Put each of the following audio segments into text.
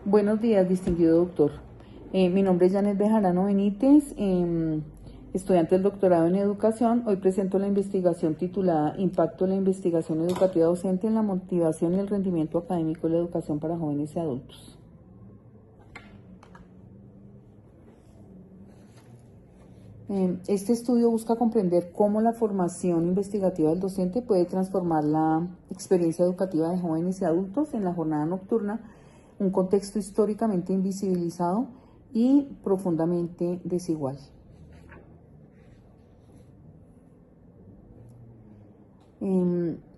Buenos días, distinguido doctor. Mi nombre es Janet Bejarano Benítez, estudiante del doctorado en educación. Hoy presento la investigación titulada Impacto de la investigación educativa docente en la motivación y el rendimiento académico de la educación para jóvenes y adultos. Este estudio busca comprender cómo la formación investigativa del docente puede transformar la experiencia educativa de jóvenes y adultos en la jornada nocturna, un contexto históricamente invisibilizado y profundamente desigual.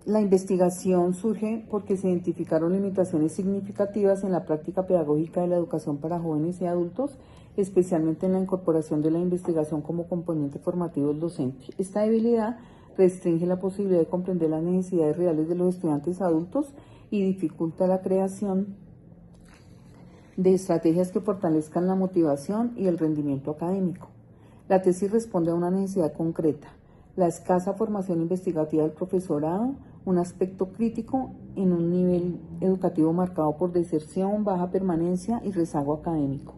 La investigación surge porque se identificaron limitaciones significativas en la práctica pedagógica de la educación para jóvenes y adultos, especialmente en la incorporación de la investigación como componente formativo del docente. Esta debilidad restringe la posibilidad de comprender las necesidades reales de los estudiantes adultos y dificulta la creación de estrategias que fortalezcan la motivación y el rendimiento académico. La tesis responde a una necesidad concreta: la escasa formación investigativa del profesorado, un aspecto crítico en un nivel educativo marcado por deserción, baja permanencia y rezago académico.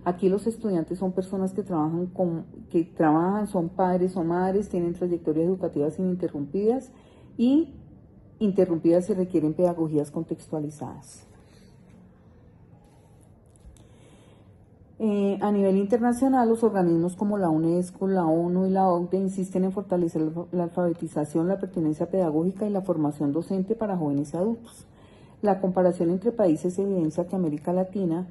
Aquí los estudiantes son personas que trabajan, son padres o madres, tienen trayectorias educativas ininterrumpidas y interrumpidas se requieren pedagogías contextualizadas. A nivel internacional, los organismos como la UNESCO, la ONU y la OCDE insisten en fortalecer la alfabetización, la pertinencia pedagógica y la formación docente para jóvenes y adultos. La comparación entre países evidencia que América Latina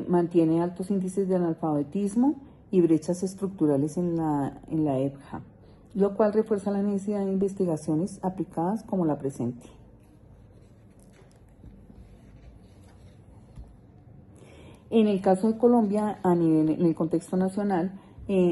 mantiene altos índices de analfabetismo y brechas estructurales en la EBJA, lo cual refuerza la necesidad de investigaciones aplicadas como la presente. En el caso de Colombia, en el contexto nacional,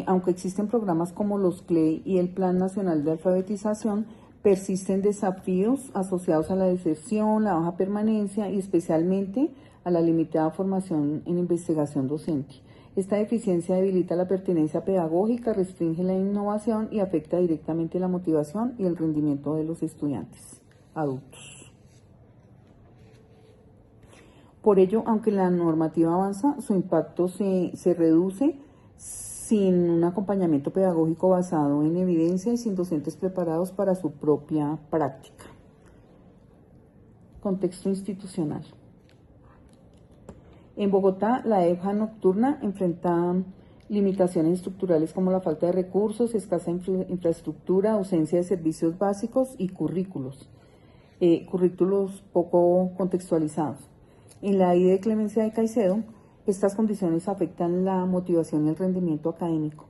aunque existen programas como los CLEI y el Plan Nacional de Alfabetización, persisten desafíos asociados a la deserción, la baja permanencia y especialmente a la limitada formación en investigación docente. Esta deficiencia debilita la pertinencia pedagógica, restringe la innovación y afecta directamente la motivación y el rendimiento de los estudiantes adultos. Por ello, aunque la normativa avanza, su impacto se reduce sin un acompañamiento pedagógico basado en evidencia y sin docentes preparados para su propia práctica. Contexto institucional. En Bogotá, la EBJA nocturna enfrenta limitaciones estructurales como la falta de recursos, escasa infraestructura, ausencia de servicios básicos y currículos poco contextualizados. En la IE de Clemencia de Caicedo, estas condiciones afectan la motivación y el rendimiento académico.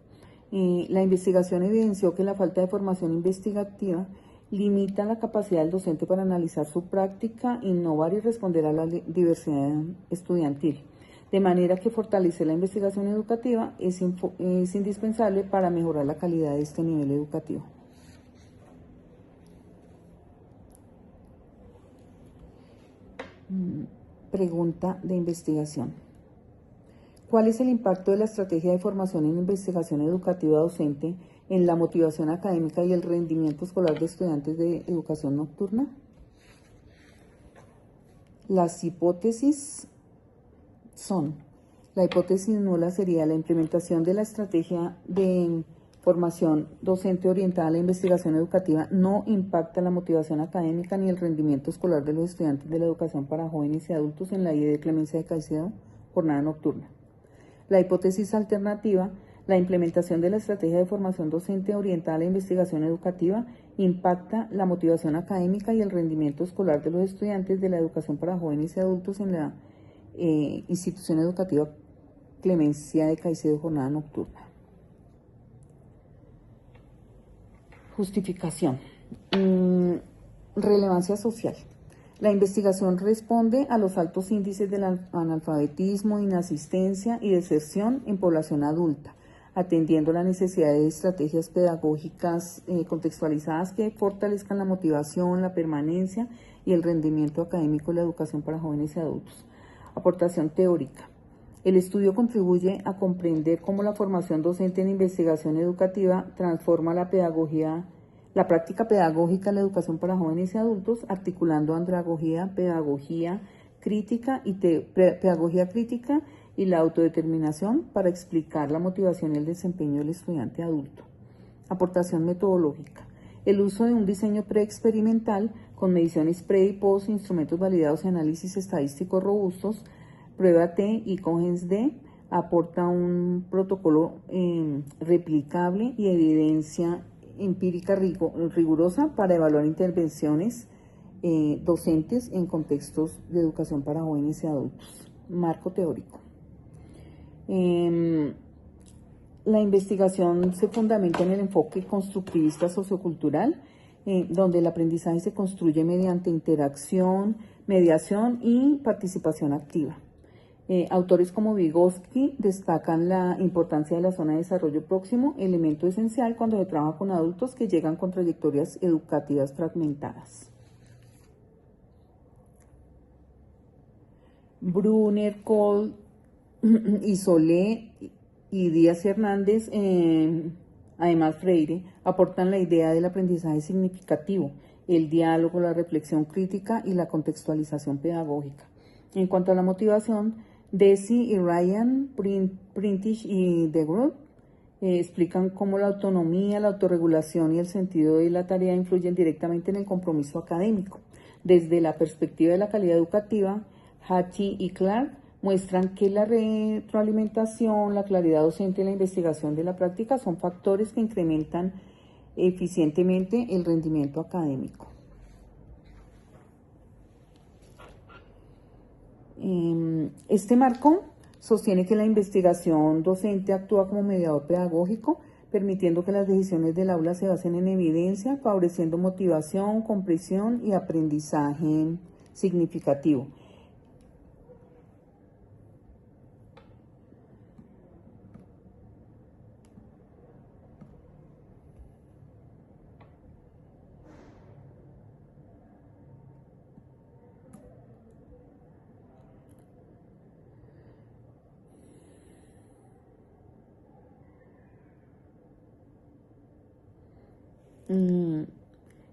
La investigación evidenció que la falta de formación investigativa limita la capacidad del docente para analizar su práctica, innovar y responder a la diversidad estudiantil. De manera que fortalecer la investigación educativa es indispensable para mejorar la calidad de este nivel educativo. Pregunta de investigación. ¿Cuál es el impacto de la estrategia de formación en investigación educativa docente en la motivación académica y el rendimiento escolar de estudiantes de educación nocturna? Las hipótesis son: la hipótesis nula sería la implementación de la estrategia de formación docente orientada a la investigación educativa no impacta la motivación académica ni el rendimiento escolar de los estudiantes de la educación para jóvenes y adultos en la IE de Clemencia de Caicedo, jornada nocturna. La hipótesis alternativa: la implementación de la estrategia de formación docente orientada a la investigación educativa impacta la motivación académica y el rendimiento escolar de los estudiantes de la educación para jóvenes y adultos en la institución educativa Clemencia de Caicedo, jornada nocturna. Justificación. Relevancia social. La investigación responde a los altos índices del analfabetismo, inasistencia y deserción en población adulta, atendiendo la necesidad de estrategias pedagógicas contextualizadas que fortalezcan la motivación, la permanencia y el rendimiento académico de la educación para jóvenes y adultos. Aportación teórica. El estudio contribuye a comprender cómo la formación docente en investigación educativa transforma la práctica pedagógica de la educación para jóvenes y adultos, articulando andragogía, pedagogía, crítica y pedagogía crítica y la autodeterminación para explicar la motivación y el desempeño del estudiante adulto. Aportación metodológica. El uso de un diseño preexperimental con mediciones pre y post, instrumentos validados y análisis estadísticos robustos, prueba T y Cogens D, aporta un protocolo replicable y evidencia empírica rigurosa para evaluar intervenciones docentes en contextos de educación para jóvenes y adultos. Marco teórico. La investigación se fundamenta en el enfoque constructivista sociocultural, donde el aprendizaje se construye mediante interacción, mediación y participación activa. Autores como Vygotsky destacan la importancia de la zona de desarrollo próximo, elemento esencial cuando se trabaja con adultos que llegan con trayectorias educativas fragmentadas. Brunner, Cole y Solé y Díaz Hernández, además Freire, aportan la idea del aprendizaje significativo, el diálogo, la reflexión crítica y la contextualización pedagógica. En cuanto a la motivación, Deci y Ryan, Printich y De Groot explican cómo la autonomía, la autorregulación y el sentido de la tarea influyen directamente en el compromiso académico. Desde la perspectiva de la calidad educativa, Hattie y Clark muestran que la retroalimentación, la claridad docente y la investigación de la práctica son factores que incrementan eficientemente el rendimiento académico. Este marco sostiene que la investigación docente actúa como mediador pedagógico, permitiendo que las decisiones del aula se basen en evidencia, favoreciendo motivación, comprensión y aprendizaje significativo.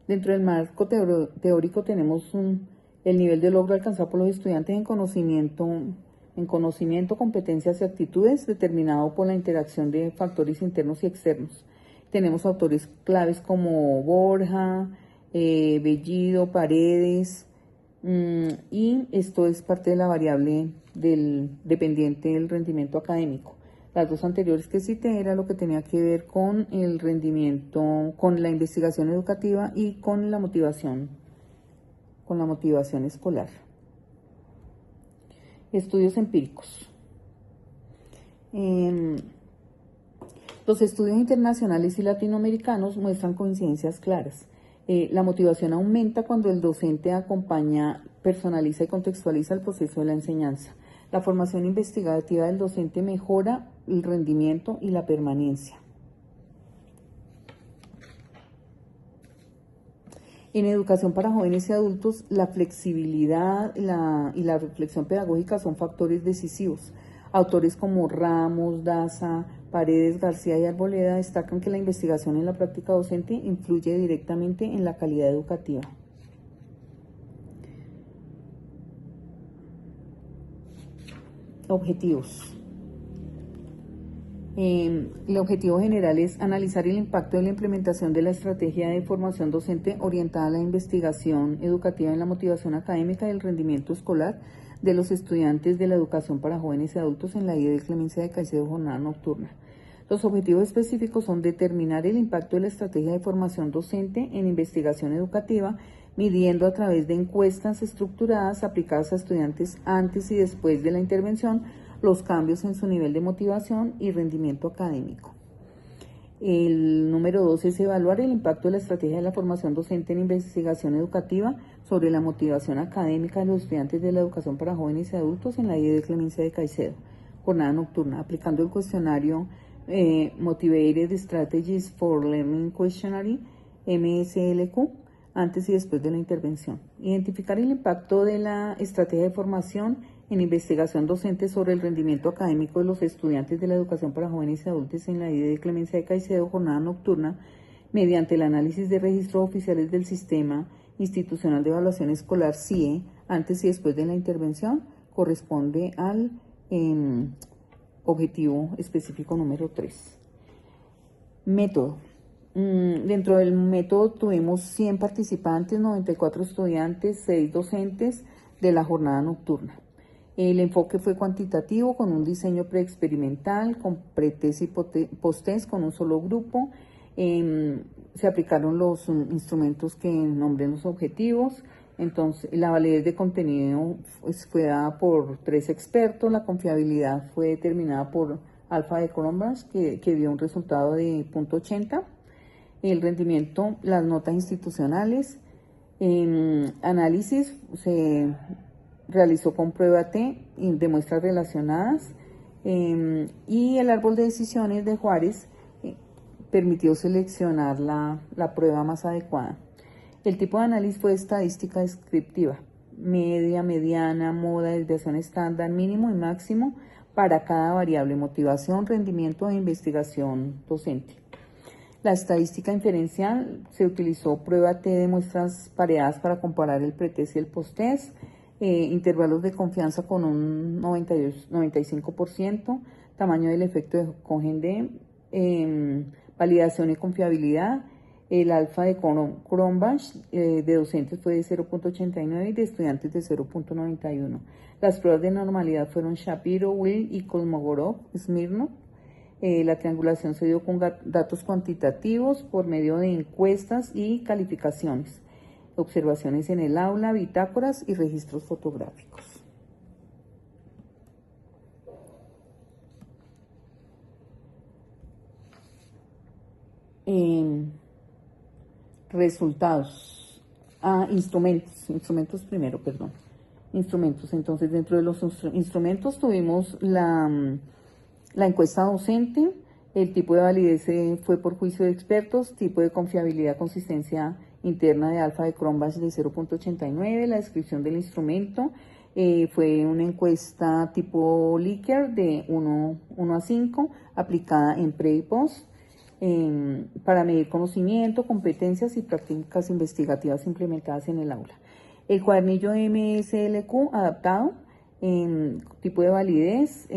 Dentro del marco teórico tenemos el nivel de logro alcanzado por los estudiantes en conocimiento, competencias y actitudes determinado por la interacción de factores internos y externos. Tenemos autores claves como Borja, Bellido, Paredes, y esto es parte de la variable dependiente del rendimiento académico. Las dos anteriores que cité era lo que tenía que ver con el rendimiento, con la investigación educativa y con la motivación escolar. Estudios empíricos. Los estudios internacionales y latinoamericanos muestran coincidencias claras. La motivación aumenta cuando el docente acompaña, personaliza y contextualiza el proceso de la enseñanza. La formación investigativa del docente mejora el rendimiento y la permanencia. En educación para jóvenes y adultos, la flexibilidad y la reflexión pedagógica son factores decisivos. Autores como Ramos, Daza, Paredes, García y Arboleda destacan que la investigación en la práctica docente influye directamente en la calidad educativa. Objetivos. El objetivo general es analizar el impacto de la implementación de la estrategia de formación docente orientada a la investigación educativa en la motivación académica y el rendimiento escolar de los estudiantes de la educación para jóvenes y adultos en la IED Clemencia de Caicedo Jornada Nocturna. Los objetivos específicos son determinar el impacto de la estrategia de formación docente en investigación educativa, midiendo a través de encuestas estructuradas aplicadas a estudiantes antes y después de la intervención los cambios en su nivel de motivación y rendimiento académico. El número 2 es evaluar el impacto de la estrategia de la formación docente en investigación educativa sobre la motivación académica de los estudiantes de la educación para jóvenes y adultos en la IED Clemencia de Caicedo, jornada nocturna, aplicando el cuestionario Motivated Strategies for Learning Questionnaire, MSLQ, antes y después de la intervención. Identificar el impacto de la estrategia de formación en investigación docente sobre el rendimiento académico de los estudiantes de la educación para jóvenes y adultos en la IED Clemencia de Caicedo, jornada nocturna, mediante el análisis de registros oficiales del sistema institucional de evaluación escolar, CIE, antes y después de la intervención, corresponde al objetivo específico número 3. Método. Dentro del método tuvimos 100 participantes, 94 estudiantes, 6 docentes de la jornada nocturna. El enfoque fue cuantitativo con un diseño preexperimental, con pretest y posttest con un solo grupo. Se aplicaron los instrumentos que nombren los objetivos. Entonces, la validez de contenido fue dada por 3 expertos. La confiabilidad fue determinada por Alfa de Cronbach, que dio un resultado de 0.80. El rendimiento, las notas institucionales. Análisis se realizó con prueba T de muestras relacionadas. Y el árbol de decisiones de Juárez permitió seleccionar la prueba más adecuada. El tipo de análisis fue estadística descriptiva, media, mediana, moda, desviación estándar, mínimo y máximo para cada variable, motivación, rendimiento e investigación docente. La estadística inferencial se utilizó prueba T de muestras pareadas para comparar el pretest y el posttest, intervalos de confianza con un 95%, tamaño del efecto de Cohen-D, validación y confiabilidad. El alfa de Cronbach de docentes fue de 0.89 y de estudiantes de 0.91. Las pruebas de normalidad fueron Shapiro, Will y Kolmogorov-Smirnov. La triangulación se dio con datos cuantitativos por medio de encuestas y calificaciones, observaciones en el aula, bitácoras y registros fotográficos. Resultados. Instrumentos primero, perdón. Instrumentos. Entonces, dentro de los instrumentos tuvimos la encuesta docente. El tipo de validez fue por juicio de expertos, tipo de confiabilidad, consistencia interna de alfa de Cronbach de 0.89, la descripción del instrumento fue una encuesta tipo Likert de 1 a 5, aplicada en pre y post, para medir conocimiento, competencias y prácticas investigativas implementadas en el aula. El cuadernillo MSLQ adaptado, tipo de validez,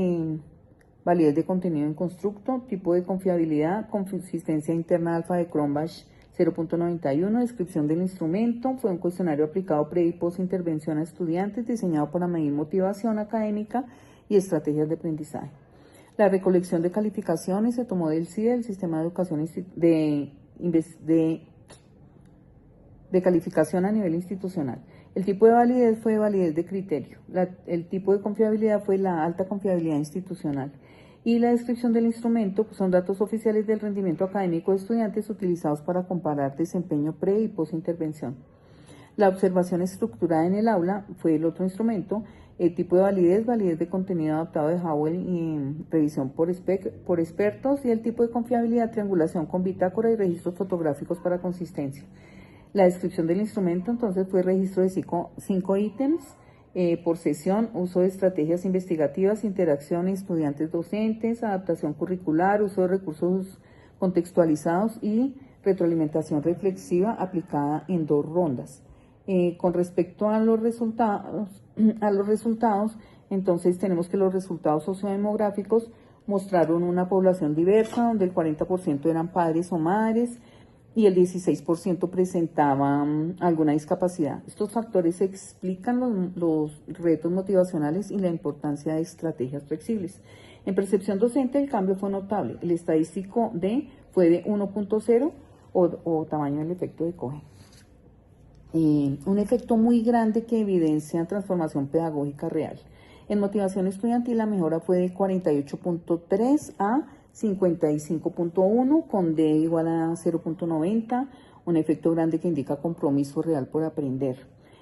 validez de contenido en constructo, tipo de confiabilidad, consistencia interna alfa de Cronbach 0.91, descripción del instrumento, fue un cuestionario aplicado pre y post intervención a estudiantes diseñado para medir motivación académica y estrategias de aprendizaje. La recolección de calificaciones se tomó del CIDE, del Sistema de Educación de calificación a nivel institucional. El tipo de validez fue validez de criterio. El tipo de confiabilidad fue la alta confiabilidad institucional. Y la descripción del instrumento son datos oficiales del rendimiento académico de estudiantes utilizados para comparar desempeño pre y post intervención. La observación estructurada en el aula fue el otro instrumento. El tipo de validez, validez de contenido adaptado de Howell y revisión por expertos. Y el tipo de confiabilidad, triangulación con bitácora y registros fotográficos para consistencia. La descripción del instrumento entonces fue registro de 5 ítems por sesión, uso de estrategias investigativas, interacción estudiantes docentes, adaptación curricular, uso de recursos contextualizados y retroalimentación reflexiva aplicada en 2 rondas. Con respecto a los resultados, entonces tenemos que los resultados sociodemográficos mostraron una población diversa, donde el 40% eran padres o madres, y el 16% presentaba alguna discapacidad. Estos factores explican los retos motivacionales y la importancia de estrategias flexibles. En percepción docente el cambio fue notable. El estadístico D fue de 1.0 o tamaño del efecto de Cohen. Un efecto muy grande que evidencia transformación pedagógica real. En motivación estudiantil la mejora fue de 48.3 a 55.1 con D igual a 0.90, un efecto grande que indica compromiso real por aprender.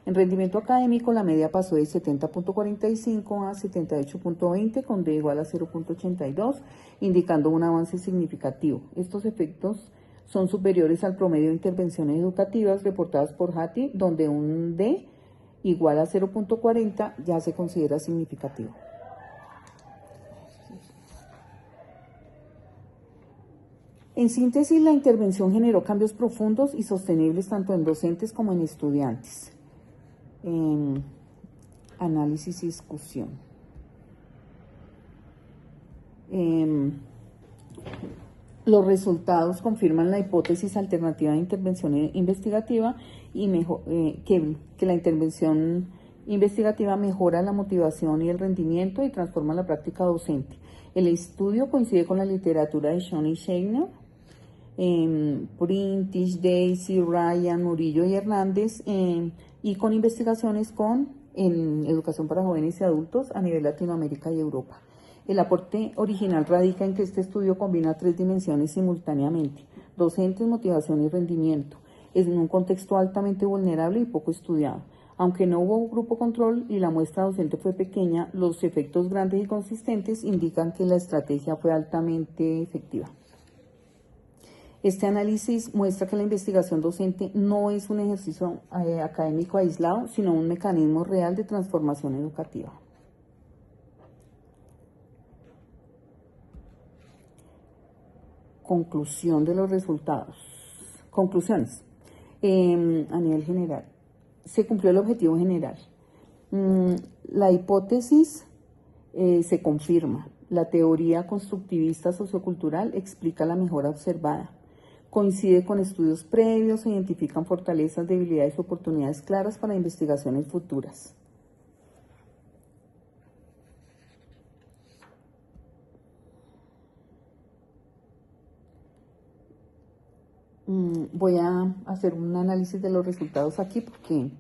En rendimiento académico la media pasó de 70.45 a 78.20 con D igual a 0.82, indicando un avance significativo. Estos efectos son superiores al promedio de intervenciones educativas reportadas por Hattie, donde un D igual a 0.40 ya se considera significativo. En síntesis, la intervención generó cambios profundos y sostenibles tanto en docentes como en estudiantes. Análisis y discusión. Los resultados confirman la hipótesis alternativa de intervención investigativa y que la intervención investigativa mejora la motivación y el rendimiento y transforma la práctica docente. El estudio coincide con la literatura de Sean y Scheiner, Printich, Daisy, Ryan, Murillo y Hernández, y con investigaciones en educación para jóvenes y adultos a nivel Latinoamérica y Europa. El aporte original radica en que este estudio combina 3 dimensiones simultáneamente: docentes, motivación y rendimiento. Es en un contexto altamente vulnerable y poco estudiado. Aunque no hubo grupo control y la muestra docente fue pequeña, los efectos grandes y consistentes indican que la estrategia fue altamente efectiva. Este análisis muestra que la investigación docente no es un ejercicio académico aislado, sino un mecanismo real de transformación educativa. Conclusión de los resultados. Conclusiones. A nivel general, se cumplió el objetivo general. La hipótesis se confirma. La teoría constructivista sociocultural explica la mejora observada. Coincide con estudios previos, se identifican fortalezas, debilidades y oportunidades claras para investigaciones futuras. Voy a hacer un análisis de los resultados aquí porque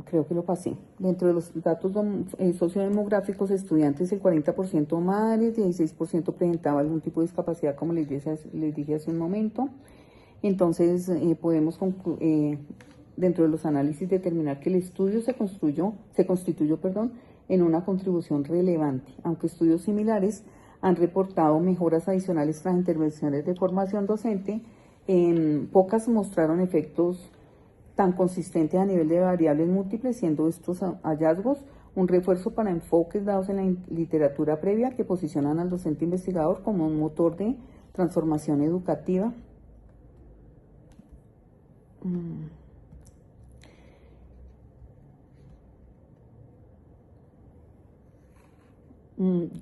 creo que lo pasé. Dentro de los datos sociodemográficos, estudiantes, el 40% madres, 16% presentaba algún tipo de discapacidad, como les dije hace un momento. Entonces, podemos dentro de los análisis determinar que el estudio se constituyó en una contribución relevante, aunque estudios similares han reportado mejoras adicionales tras intervenciones de formación docente. Pocas mostraron efectos tan consistentes a nivel de variables múltiples, siendo estos hallazgos un refuerzo para enfoques dados en la literatura previa que posicionan al docente investigador como un motor de transformación educativa.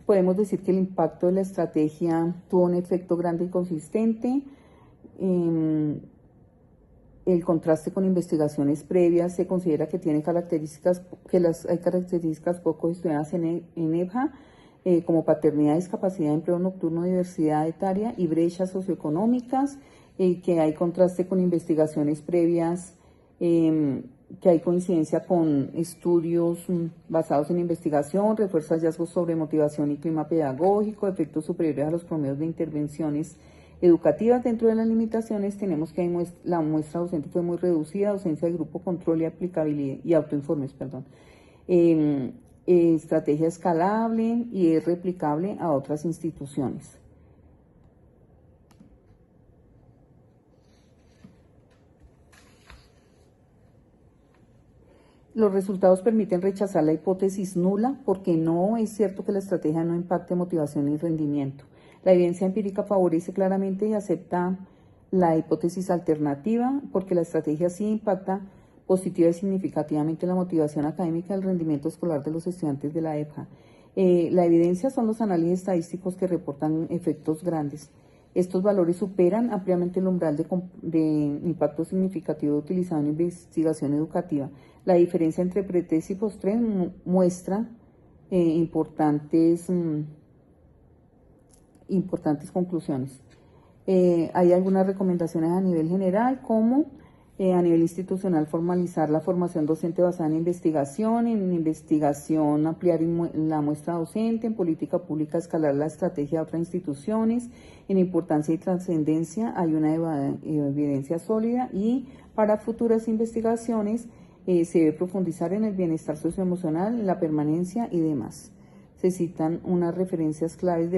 Podemos decir que el impacto de la estrategia tuvo un efecto grande y consistente. El contraste con investigaciones previas se considera que hay características poco estudiadas en EBJA, como paternidad, discapacidad, empleo nocturno, diversidad etaria y brechas socioeconómicas, que hay contraste con investigaciones previas, que hay coincidencia con estudios basados en investigación, refuerza hallazgos sobre motivación y clima pedagógico, efectos superiores a los promedios de intervenciones educativas. Dentro de las limitaciones tenemos que la muestra docente fue muy reducida, docencia de grupo control y aplicabilidad y autoinformes, estrategia escalable y es replicable a otras instituciones. Los resultados permiten rechazar la hipótesis nula porque no es cierto que la estrategia no impacte motivación y rendimiento. La evidencia empírica favorece claramente y acepta la hipótesis alternativa porque la estrategia sí impacta positiva y significativamente la motivación académica y el rendimiento escolar de los estudiantes de la EBJA. La evidencia son los análisis estadísticos que reportan efectos grandes. Estos valores superan ampliamente el umbral de impacto significativo utilizado en investigación educativa. La diferencia entre pretest y post-3 muestra importantes conclusiones. Hay algunas recomendaciones a nivel general, como a nivel institucional formalizar la formación docente basada en investigación ampliar la muestra docente, en política pública escalar la estrategia a otras instituciones, en importancia y trascendencia hay una evidencia sólida y para futuras investigaciones se debe profundizar en el bienestar socioemocional, la permanencia y demás. Se citan unas referencias claves de